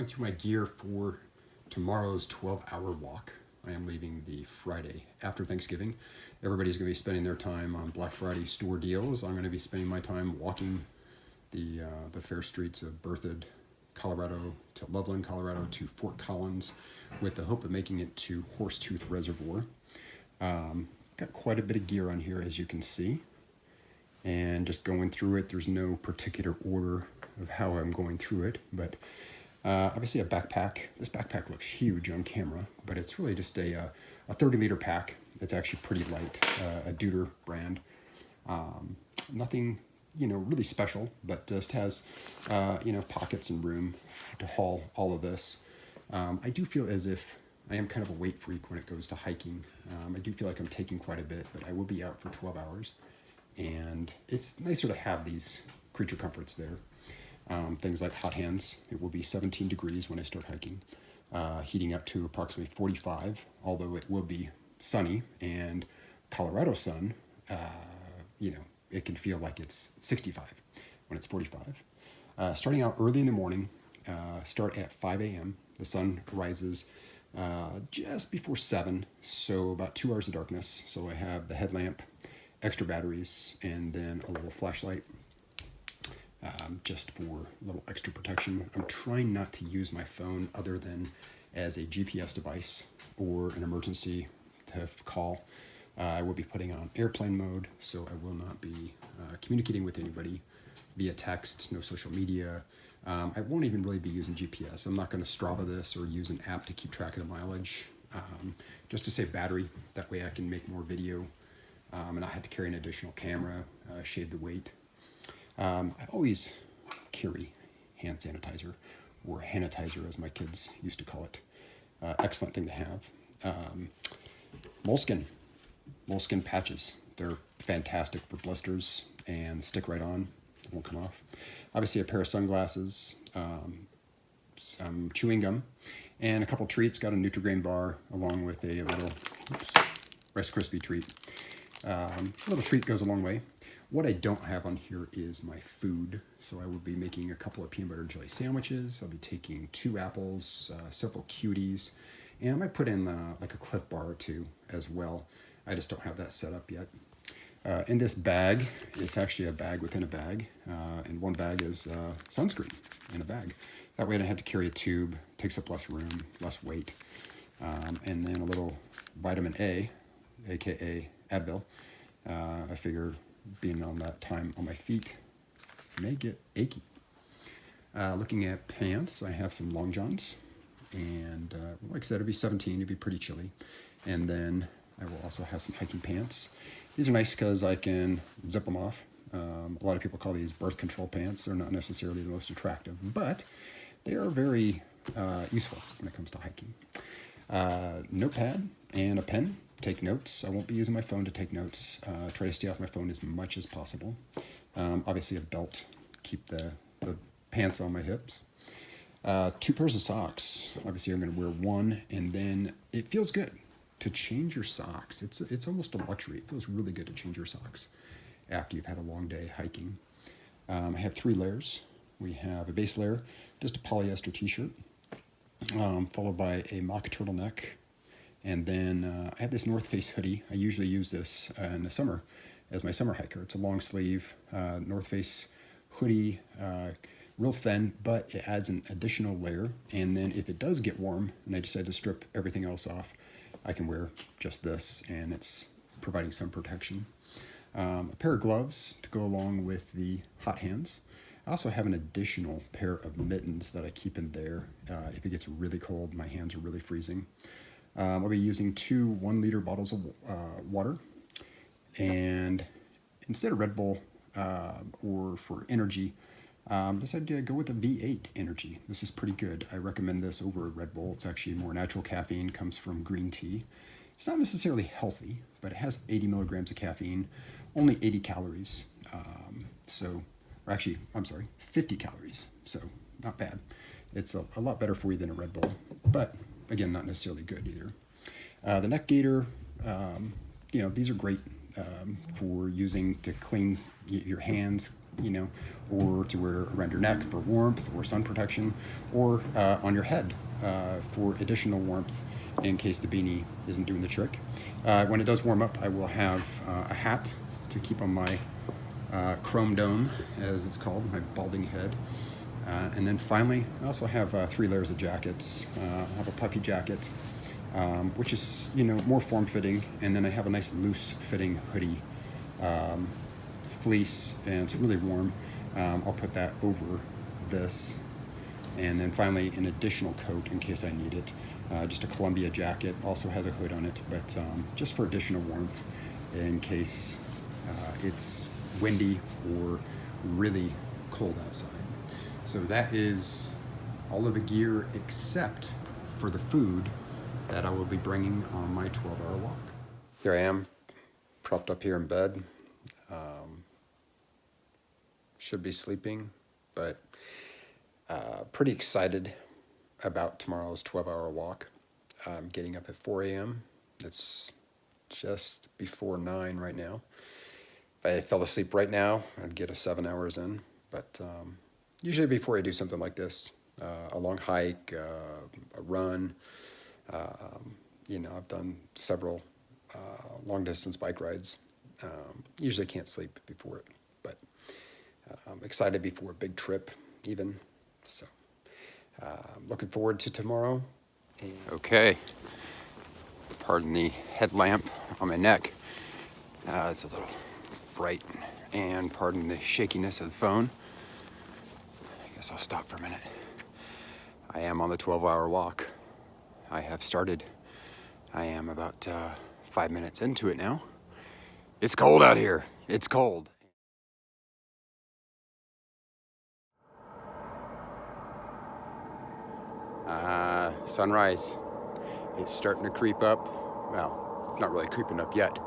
going through my gear for tomorrow's 12-hour walk. I am leaving the Friday after Thanksgiving. Everybody's going to be spending their time on Black Friday store deals. I'm going to be spending my time walking the fair streets of Berthoud, Colorado, to Loveland, Colorado, to Fort Collins, with the hope of making it to Horsetooth Reservoir. Got quite a bit of gear on here, as you can see, and just going through it. There's no particular order of how I'm going through it, but obviously a backpack. This backpack looks huge on camera, but it's really just a 30-liter pack. It's actually pretty light, a Deuter brand. Nothing, really special, but just has, pockets and room to haul all of this. I do feel as if I am kind of a weight freak when it goes to hiking. I do feel like I'm taking quite a bit, but I will be out for 12 hours. And it's nicer to have these creature comforts there. Things like hot hands. It will be 17 degrees when I start hiking, heating up to approximately 45, although it will be sunny, and Colorado sun, it can feel like it's 65 when it's 45. Starting out early in the morning, start at 5 a.m. The sun rises just before 7, so about 2 hours of darkness. So I have the headlamp, extra batteries, and then a little flashlight, just for a little extra protection. I'm trying not to use my phone other than as a GPS device or an emergency to call. I will be putting on airplane mode, so I will not be communicating with anybody via text, no social media. I won't even really be using GPS. I'm not going to Strava this or use an app to keep track of the mileage, just to save battery. That way I can make more video, and I had to carry an additional camera, shave the weight. I always carry hand sanitizer, or hanitizer as my kids used to call it. Excellent thing to have. Moleskin patches. They're fantastic for blisters and stick right on. It won't come off. Obviously a pair of sunglasses, some chewing gum, and a couple treats. Got a Nutri-Grain bar along with a little Rice Krispie treat. A little treat goes a long way. What I don't have on here is my food, so I will be making a couple of peanut butter and jelly sandwiches. I'll be taking 2 apples, several cuties, and I might put in like a Cliff Bar or 2 as well. I just don't have that set up yet. In this bag, it's actually a bag within a bag, and one bag is sunscreen in a bag. That way I don't have to carry a tube, takes up less room, less weight, and then a little vitamin A, aka Advil. I figure being on that time on my feet may get achy. Looking at pants, I have some long johns, and like I said, it'll be 17, it'll be pretty chilly. And then I will also have some hiking pants. These are nice because I can zip them off. A lot of people call these birth control pants. They're not necessarily the most attractive, but they are very useful when it comes to hiking. Notepad and a pen. Take notes. I won't be using my phone to take notes. Try to stay off my phone as much as possible. Obviously a belt. Keep the pants on my hips. 2 pairs of socks. Obviously I'm going to wear one, and then it feels good to change your socks. It's almost a luxury. It feels really good to change your socks after you've had a long day hiking. I have 3 layers. We have a base layer, just a polyester t-shirt, followed by a mock turtleneck. And then I have this North Face hoodie. I usually use this in the summer as my summer hiker. It's a long sleeve North Face hoodie, real thin, but it adds an additional layer. And then if it does get warm and I decide to strip everything else off, I can wear just this, and it's providing some protection. A pair of gloves to go along with the hot hands. I also have an additional pair of mittens that I keep in there. If it gets really cold, my hands are really freezing. I'll be using 2 1-liter bottles of water, and instead of Red Bull or for energy, decided to go with a V8 Energy. This is pretty good. I recommend this over Red Bull. It's actually more natural caffeine, comes from green tea. It's not necessarily healthy, but it has 80 milligrams of caffeine, only 80 calories. 50 calories, so not bad. It's a lot better for you than a Red Bull, but again, not necessarily good either. The neck gaiter, these are great for using to clean your hands, or to wear around your neck for warmth or sun protection, or on your head for additional warmth in case the beanie isn't doing the trick. When it does warm up, I will have a hat to keep on my chrome dome, as it's called, my balding head. And then finally, I also have 3 layers of jackets. I have a puffy jacket, which is, more form-fitting, and then I have a nice loose-fitting hoodie, fleece, and it's really warm. I'll put that over this, and then finally an additional coat in case I need it. Just a Columbia jacket, also has a hood on it, but just for additional warmth in case it's windy or really cold outside. So that is all of the gear except for the food that I will be bringing on my 12-hour walk. Here I am, propped up here in bed. Should be sleeping, but pretty excited about tomorrow's 12-hour walk. I'm getting up at 4 a.m. It's just before 9 right now. If I fell asleep right now, I'd get 7 hours in, but usually before I do something like this, a long hike, a run, I've done several long distance bike rides. Usually can't sleep before it, but I'm excited before a big trip even. So looking forward to tomorrow. Okay, pardon the headlamp on my neck. It's a little bright, and pardon the shakiness of the phone. I guess I'll stop for a minute. I am on the 12-hour walk. I have started. I am about 5 minutes into it now. It's cold out here. It's cold. Sunrise. It's starting to creep up. Well, not really creeping up yet.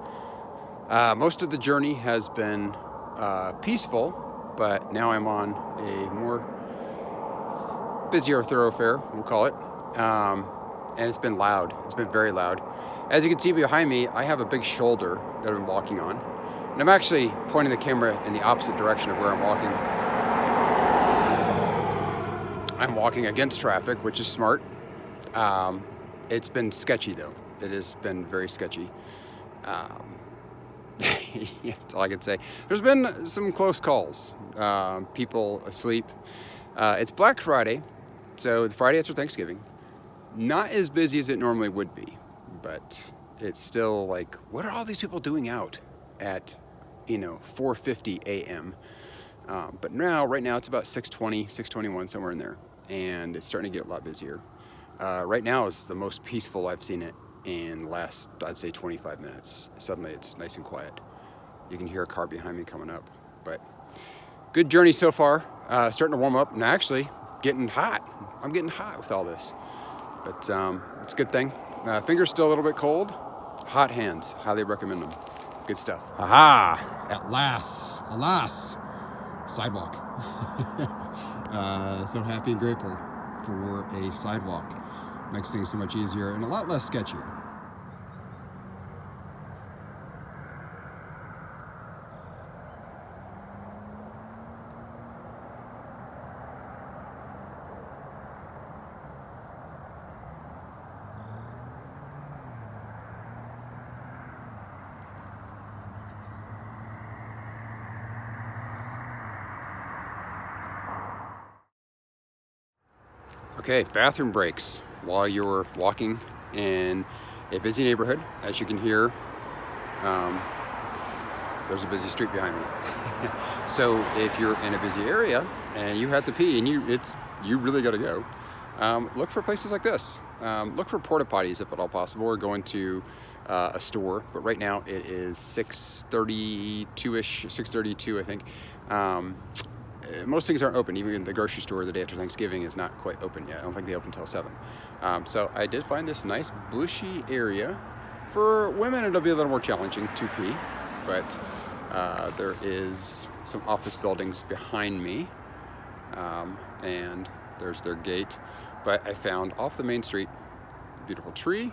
Most of the journey has been peaceful, but now I'm on a more busier thoroughfare, we'll call it. And it's been loud. It's been very loud. As you can see behind me, I have a big shoulder that I've been walking on. And I'm actually pointing the camera in the opposite direction of where I'm walking. I'm walking against traffic, which is smart. It's been sketchy though. It has been very sketchy. That's all I can say. There's been some close calls. People asleep. It's Black Friday, so the Friday after Thanksgiving. Not as busy as it normally would be, but it's still like, what are all these people doing out at, 4:50 a.m.? But right now it's about 6:20, 6:21, somewhere in there, and it's starting to get a lot busier. Right now is the most peaceful I've seen it in the last, I'd say, 25 minutes. Suddenly it's nice and quiet. You can hear a car behind me coming up, but good journey so far. Starting to warm up, and actually getting hot. I'm getting hot with all this, but it's a good thing. Fingers still a little bit cold. Hot hands, highly recommend them. Good stuff. Aha! At last, alas, sidewalk. So happy and grateful for a sidewalk. Makes things so much easier and a lot less sketchier. Okay, bathroom breaks while you're walking in a busy neighborhood. As you can hear, there's a busy street behind me. So if you're in a busy area and you have to pee and you really gotta go, look for places like this. Look for porta potties if at all possible, or going to a store. But right now it is 6:32-ish, 6:32 I think. Most things aren't open. Even the grocery store the day after Thanksgiving is not quite open yet. I don't think they open until 7. So I did find this nice bushy area. For women, it'll be a little more challenging to pee, but there is some office buildings behind me, and there's their gate. But I found off the main street, a beautiful tree,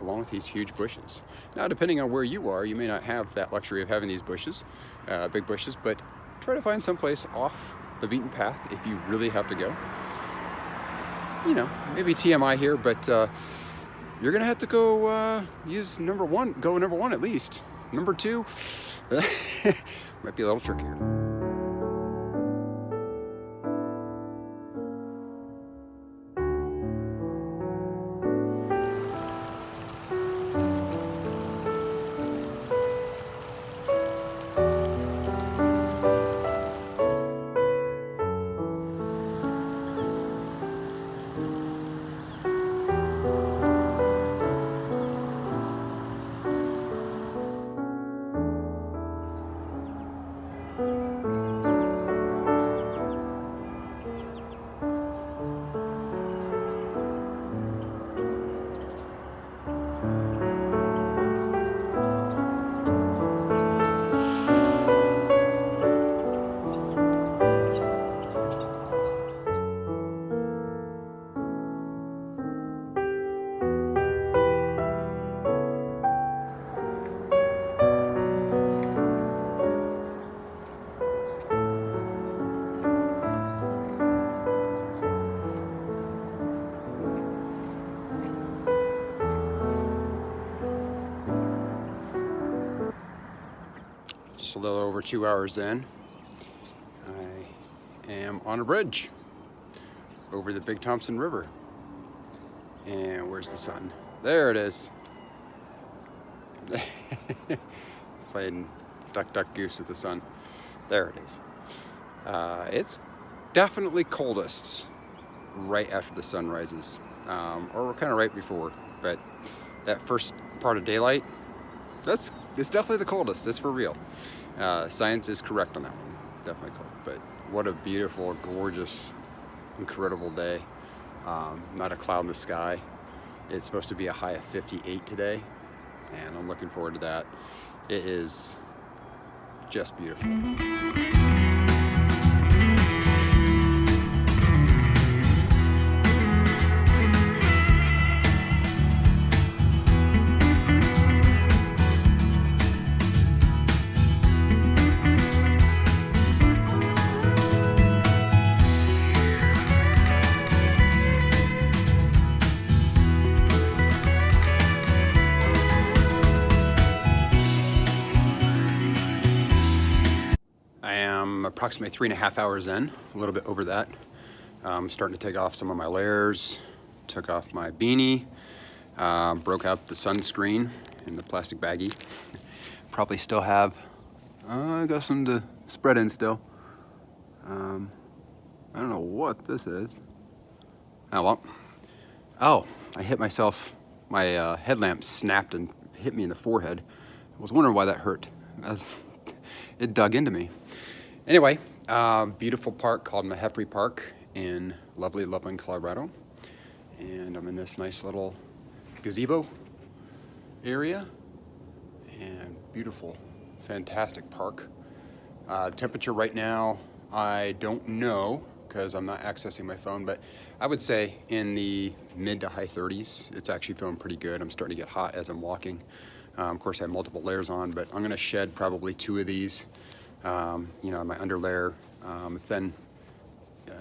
along with these huge bushes. Now, depending on where you are, you may not have that luxury of having these bushes, big bushes, but try to find someplace off the beaten path if you really have to go. You know, maybe TMI here, but you're gonna have to go use number one at least. Number 2 might be a little trickier. Just a little over 2 hours in, I am on a bridge over the Big Thompson River. And where's the sun? There it is. Playing duck, duck, goose with the sun. There it is. It's definitely coldest right after the sun rises, or kind of right before. But that first part of daylight, it's definitely the coldest. It's for real. Science is correct on that one. Definitely cold. But what a beautiful, gorgeous, incredible day. Not a cloud in the sky. It's supposed to be a high of 58 today, and I'm looking forward to that. It is just beautiful. Approximately 3.5 hours in, a little bit over that. I'm starting to take off some of my layers, took off my beanie, broke out the sunscreen in the plastic baggie. Probably still have, I got some to spread in still. I don't know what this is. Oh well. Oh, I hit myself, my headlamp snapped and hit me in the forehead. I was wondering why that hurt. It dug into me. Anyway, beautiful park called Mahefrey Park in lovely Loveland, Colorado. And I'm in this nice little gazebo area. And beautiful, fantastic park. Temperature right now, I don't know because I'm not accessing my phone, but I would say in the mid to high 30s. It's actually feeling pretty good. I'm starting to get hot as I'm walking. Of course, I have multiple layers on, but I'm gonna shed probably 2 of these. You know, my under layer, thin,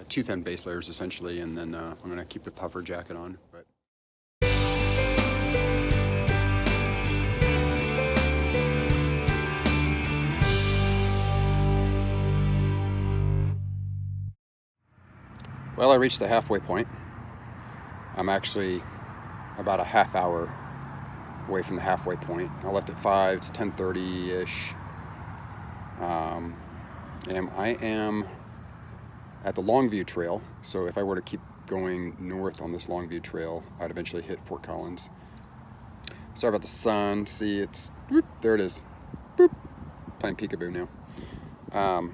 2 thin base layers essentially, and then I'm gonna keep the puffer jacket on. But well, I reached the halfway point. I'm actually about a half hour away from the halfway point. I left at 5, it's 10:30-ish. And I am at the Longview Trail, so if I were to keep going north on this Longview Trail, I'd eventually hit Fort Collins. Sorry about the sun. See, it's, whoop, there it is. Boop, playing peekaboo now.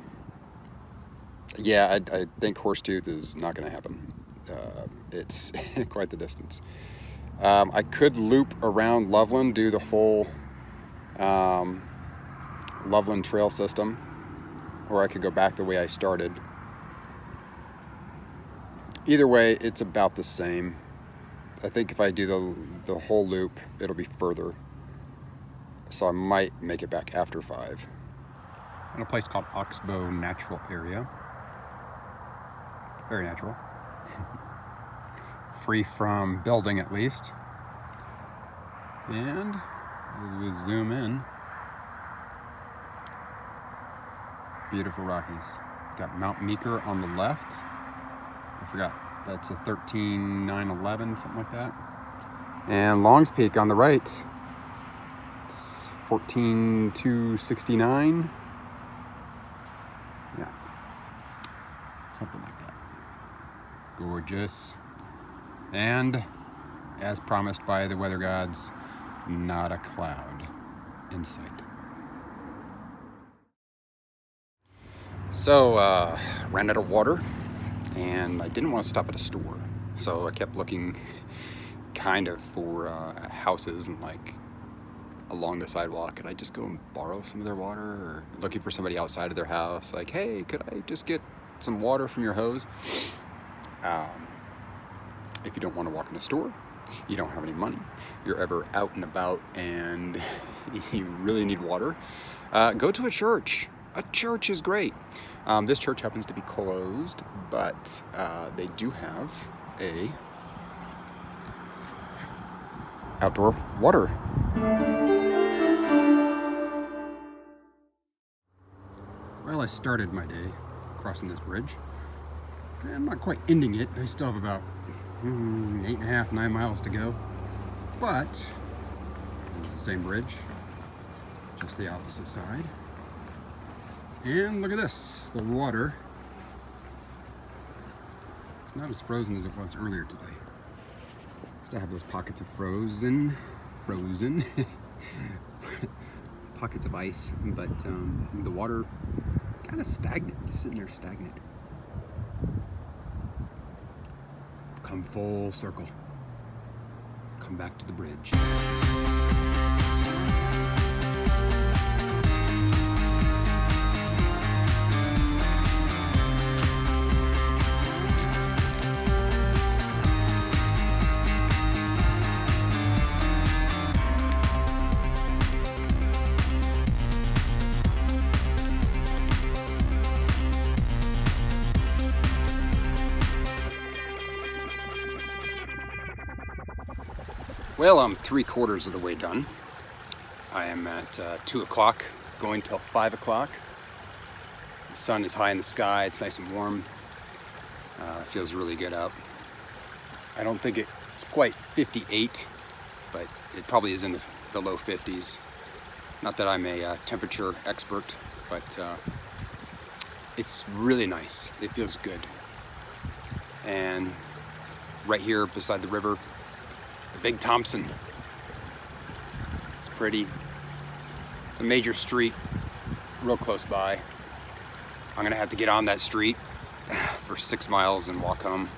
Yeah, I think Horsetooth is not going to happen. It's quite the distance. I could loop around Loveland, do the whole Loveland Trail system, or I could go back the way I started. Either way, it's about the same. I think if I do the whole loop, it'll be further. So I might make it back after 5. In a place called Oxbow Natural Area. Very natural. Free from building, at least. And as we zoom in, beautiful Rockies. Got Mount Meeker on the left. I forgot, that's a 13,911, something like that. And Long's Peak on the right. It's 14,269. Yeah, something like that. Gorgeous. And as promised by the weather gods, not a cloud in sight. So, ran out of water, and I didn't want to stop at a store. So I kept looking kind of for houses and like along the sidewalk, and I just go and borrow some of their water, or looking for somebody outside of their house, like, hey, could I just get some water from your hose? If you don't want to walk in a store, you don't have any money, you're ever out and about and you really need water, go to a church. A church is great. This church happens to be closed, but they do have a outdoor water. Well, I started my day crossing this bridge. I'm not quite ending it. I still have about 8.5, 9 miles to go. But it's the same bridge, just the opposite side. And look at this, the water. It's not as frozen as it was earlier today. Still have those pockets of frozen pockets of ice, but the water kind of stagnant, just sitting there stagnant. Come full circle. Come back to the bridge. Well, I'm 3/4 of the way done. I am at 2 o'clock, going till 5 o'clock. The sun is high in the sky, it's nice and warm. Feels really good out. I don't think it's quite 58, but it probably is in the low 50s. Not that I'm a temperature expert, but it's really nice. It feels good. And right here beside the river, the Big Thompson. It's pretty. It's a major street real close by. I'm gonna have to get on that street for 6 miles and walk home.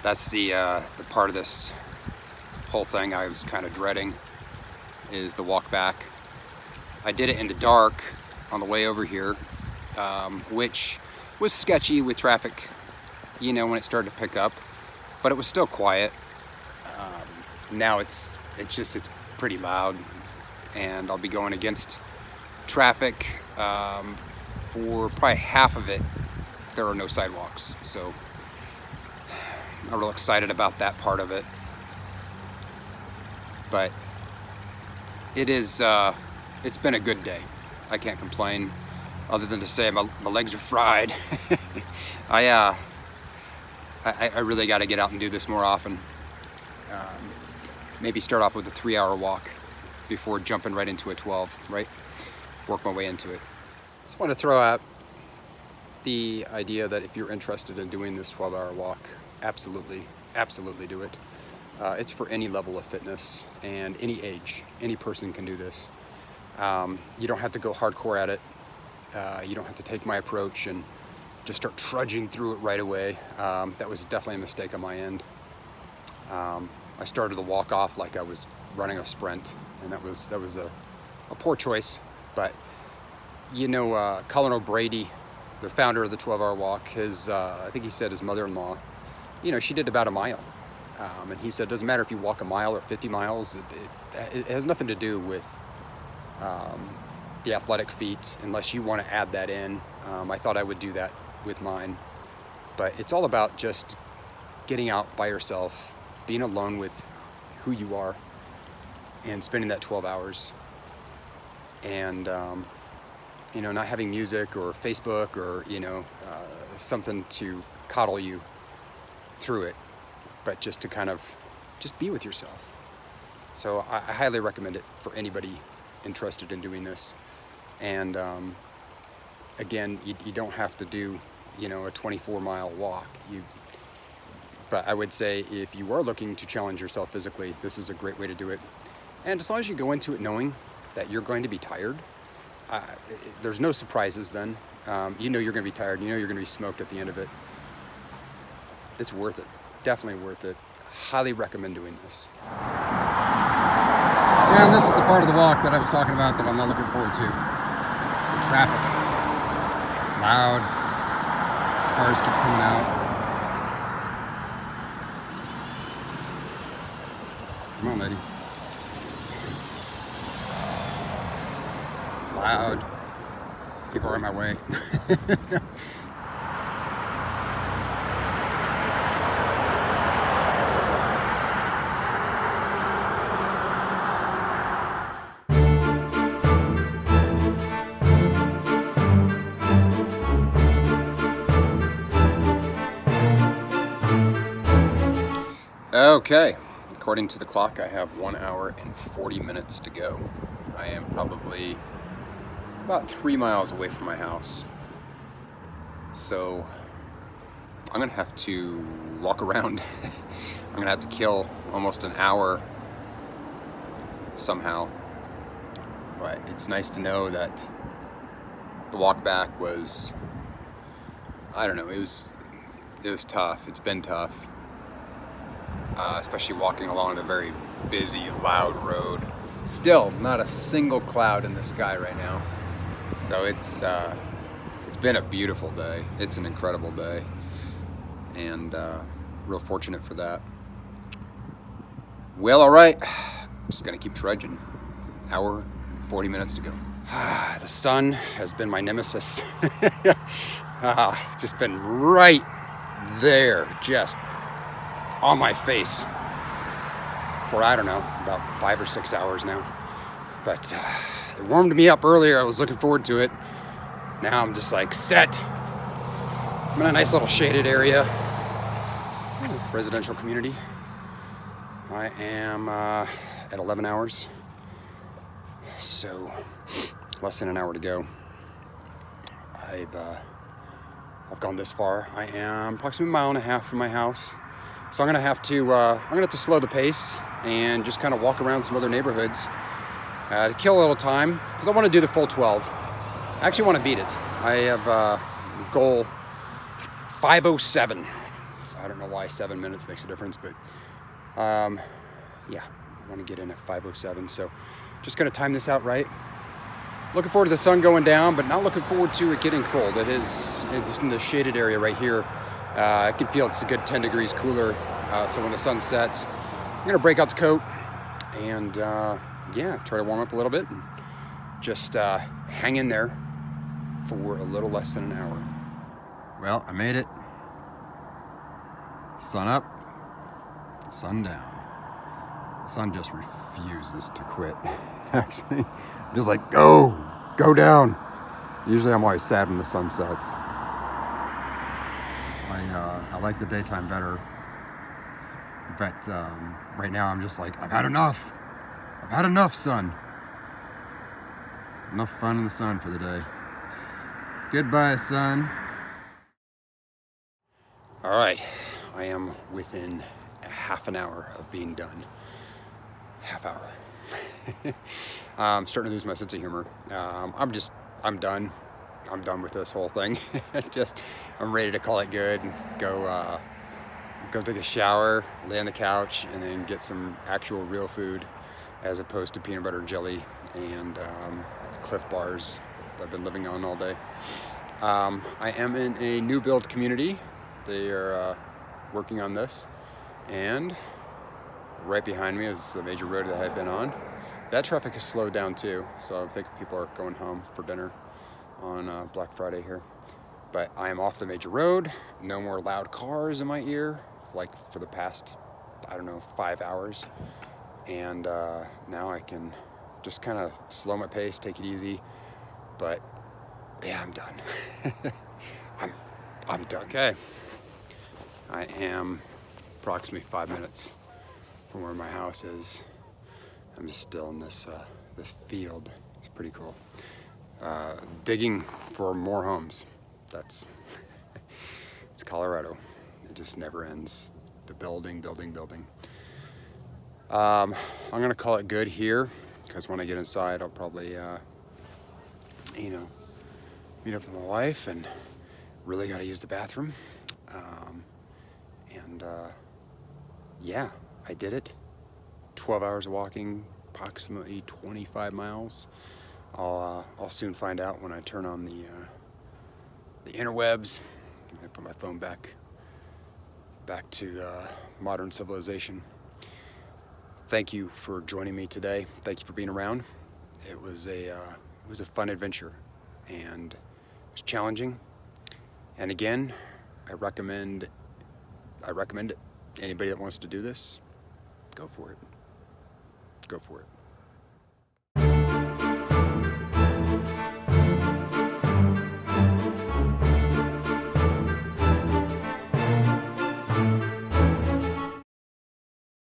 That's the part of this whole thing I was kind of dreading, is the walk back. I did it in the dark on the way over here, which was sketchy with traffic, you know, when it started to pick up, but it was still quiet. Now it's pretty loud, and I'll be going against traffic. For probably half of it, there are no sidewalks, so I'm real excited about that part of it. But it is, it's been a good day. I can't complain, other than to say my legs are fried. I really got to get out and do this more often. Maybe start off with a 3-hour walk before jumping right into a 12, right? Work my way into it. Just want to throw out the idea that if you're interested in doing this 12-hour walk, absolutely do it. It's for any level of fitness and any age. Any person can do this. You don't have to go hardcore at it. You don't have to take my approach and just start trudging through it right away. That was definitely a mistake on my end. I started the walk off like I was running a sprint, and that was a poor choice. But you know, Colin O'Brady, the founder of the 12-hour walk, I think he said his mother-in-law, you know, she did about a mile, And he said, it doesn't matter if you walk a mile or 50 miles, it has nothing to do with the athletic feat, unless you want to add that in. I thought I would do that with mine, but it's all about just getting out by yourself, being alone with who you are, and spending that 12 hours. And you know, not having music or Facebook or, you know, something to coddle you through it, but just to kind of just be with yourself. So I highly recommend it for anybody interested in doing this. And again, you don't have to do, you know, a 24-mile walk. But I would say if you are looking to challenge yourself physically, this is a great way to do it. And as long as you go into it knowing that you're going to be tired, there's no surprises then. You know you're going to be tired. You know you're going to be smoked at the end of it. It's worth it. Definitely worth it. Highly recommend doing this. And this is the part of the walk that I was talking about that I'm not looking forward to. The traffic. It's loud. Cars keep coming out. Come on, lady. Loud. People are in my way. Okay, according to the clock, I have 1 hour and 40 minutes to go. I am probably about 3 miles away from my house. So I'm gonna have to walk around. I'm gonna have to kill almost an hour somehow. But it's nice to know that the walk back was, I don't know, it was tough. It's been tough. Especially walking along the very busy, loud road. Still not a single cloud in the sky right now. So it's been a beautiful day. It's an incredible day, and real fortunate for that. Well, all right, just gonna keep trudging. Hour, 40 minutes to go. The sun has been my nemesis. Just been right there, just on my face for, I don't know, about 5 or 6 hours now. But it warmed me up earlier. I was looking forward to it. Now I'm just like set. I'm in a nice little shaded area, residential community. I am at 11 hours, so less than an hour to go. I've gone this far. I am approximately 1.5 miles from my house. So I'm gonna have to slow the pace and just kind of walk around some other neighborhoods to kill a little time, because I want to do the full 12. I actually want to beat it. I have goal 5:07. So I don't know why 7 minutes makes a difference, but yeah, I want to get in at 5:07. So just gonna time this out right. Looking forward to the sun going down, but not looking forward to it getting cold. It's in the shaded area right here. I can feel it's a good 10 degrees cooler. So when the sun sets, I'm gonna break out the coat and yeah, try to warm up a little bit and just hang in there for a little less than an hour. Well, I made it. Sun up, sun down. The sun just refuses to quit. Actually, just like, go down. Usually I'm always sad when the sun sets. I like the daytime better, but right now I'm just like, I've had enough. I've had enough sun. Enough fun in the sun for the day. Goodbye, sun. All right, I am within a half an hour of being done. Half hour. I'm starting to lose my sense of humor. I'm done. I'm done with this whole thing. I'm ready to call it good and go take a shower, lay on the couch, and then get some actual real food, as opposed to peanut butter and jelly and Cliff bars that I've been living on all day. I am in a new build community. They are working on this. And right behind me is the major road that I've been on. That traffic has slowed down too, so I think people are going home for dinner on Black Friday here. But I am off the major road, no more loud cars in my ear, like for the past, I don't know, 5 hours. And now I can just kind of slow my pace, take it easy. But yeah, I'm done. I'm done. Okay. I am approximately 5 minutes from where my house is. I'm just still in this field. It's pretty cool. Digging for more homes. That's it's Colorado. It just never ends. The building. I'm gonna call it good here, because when I get inside, I'll probably meet up with my wife, and really gotta use the bathroom. Yeah, I did it. 12 hours of walking, approximately 25 miles. I'll soon find out when I turn on the interwebs. I'm gonna put my phone back to modern civilization. Thank you for joining me today. Thank you for being around. It was a fun adventure, and it was challenging. And again, I recommend it. Anybody that wants to do this, go for it. Go for it.